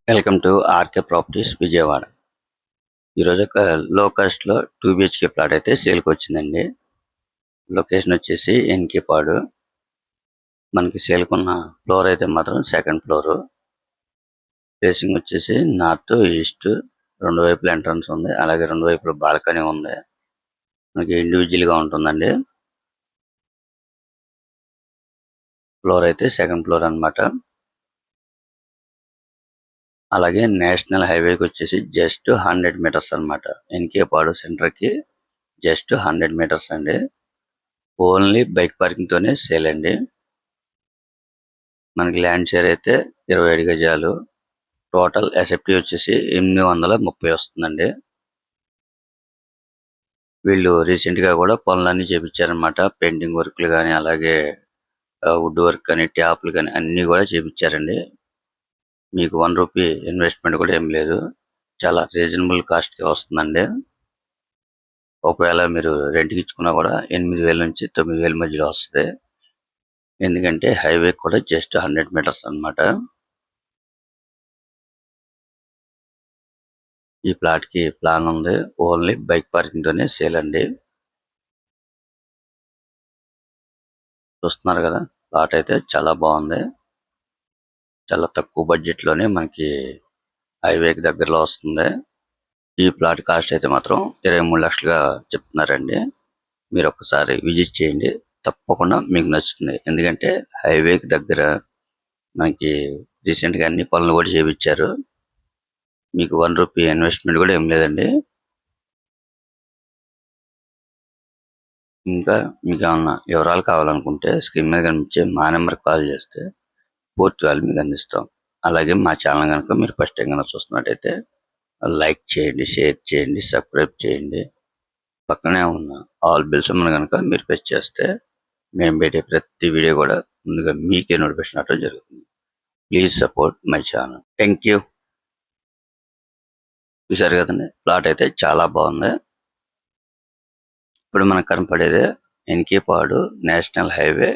Welcome to RK properties Vijayawada. ఈరోజు ఒక లో కాస్ట్లో 2 బిహెచ్కే ప్లాట్ అయితే సేల్కి వచ్చిందండి. లొకేషన్ వచ్చేసి ఎన్కేపాడు. మనకి సేల్కున్న ఫ్లోర్ అయితే మాత్రం సెకండ్ ఫ్లోరు. ఫేసింగ్ వచ్చేసి నార్త్ ఈస్ట్, రెండు వైపుల ఎంట్రన్స్ ఉంది. అలాగే రెండు వైపుల బాల్కనీ ఉంది. మనకి ఇండివిజువల్గా ఉంటుందండి. ఫ్లోర్ అయితే సెకండ్ ఫ్లోర్ అన్నమాట. అలాగే నేషనల్ హైవేకి వచ్చేసి జస్ట్ 100 మీటర్స్ అన్నమాట. ఎన్కేపాడు సెంటర్కి జస్ట్ 100 మీటర్స్ అండి. ఓన్లీ బైక్ పార్కింగ్ తోనే సేల్ అండి. మనకి ల్యాండ్ షేర్ అయితే 27 గజాలు. టోటల్ ఎస్ఎఫ్టీ వచ్చేసి 830 వస్తుందండి. వీళ్ళు రీసెంట్ గా కూడా పనులన్నీ చేపించారనమాట. పెయింటింగ్ వర్క్లు కానీ, అలాగే వుడ్ వర్క్ కానీ, ట్యాప్లు కానీ అన్ని కూడా చేపించారండి. మీకు 1 రూపీ ఇన్వెస్ట్మెంట్ కూడా ఏం లేదు. చాలా రీజనబుల్ కాస్ట్ కి వస్తుందండి. ఒకవేళ మీరు రెంట్కి ఇచ్చుకున్నా కూడా 8,000 నుంచి 9,000 మధ్యలో వస్తుంది. ఎందుకంటే హైవే కూడా జస్ట్ 100 మీటర్స్ అన్నమాట. ఈ ప్లాట్ కి ప్లాన్ ఉంది. ఓన్లీ బైక్ పార్కింగ్ తోనే సేల్ అండి. చూస్తున్నారు కదా, ప్లాట్ అయితే చాలా బాగుంది. చాలా తక్కువ బడ్జెట్ లోనే మనకి హైవేకి దగ్గరలో వస్తుంది. ఈ ప్లాట్ కాస్ట్ అయితే మాత్రం 23 లక్షలుగా చెప్తున్నారండి. మీరు ఒక్కసారి విజిట్ చేయండి, తప్పకుండా మీకు నచ్చుతుంది. ఎందుకంటే హైవేకి దగ్గర మనకి రీసెంట్ గా అన్ని పనులు కూడా చేపించారు. మీకు 1 రూపీ ఇన్వెస్ట్మెంట్ కూడా ఏం లేదండి. ఇంకా మీకు ఏమన్నా వివరాలు కావాలనుకుంటే స్క్రీన్ మీద కనిపించే మా నెంబర్కి కాల్ చేస్తే పూర్తి వాళ్ళు మీకు అందిస్తాం. అలాగే మా ఛానల్ కనుక మీరు ఫస్ట్ టైం కనుక చూస్తున్నట్టయితే లైక్ చేయండి, షేర్ చేయండి, సబ్స్క్రైబ్ చేయండి. పక్కనే ఉన్న ఆల్ బెల్స్ కనుక మీరు ప్రెస్ చేస్తే మేము పెట్టే ప్రతి వీడియో కూడా ముందుగా మీకే నోటిఫికేషన్ అవడం జరుగుతుంది. Please support my channel. Thank you. చూసారు కదండి, ప్లాట్ అయితే చాలా బాగుంది. ఇప్పుడు మనకు కనపడేది ఎన్కేపాడు నేషనల్ హైవే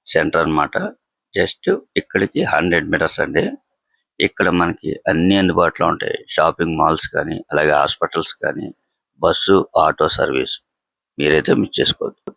సెంటర్ అన్నమాట. జస్ట్ ఇక్కడికి 100 మీటర్స్ అండి. ఇక్కడ మనకి అన్ని అందుబాటులో ఉంటాయి. షాపింగ్ మాల్స్ కానీ, అలాగే హాస్పిటల్స్ కానీ, బస్సు, ఆటో సర్వీస్ మీరైతే మిస్ చేసుకోవద్దు.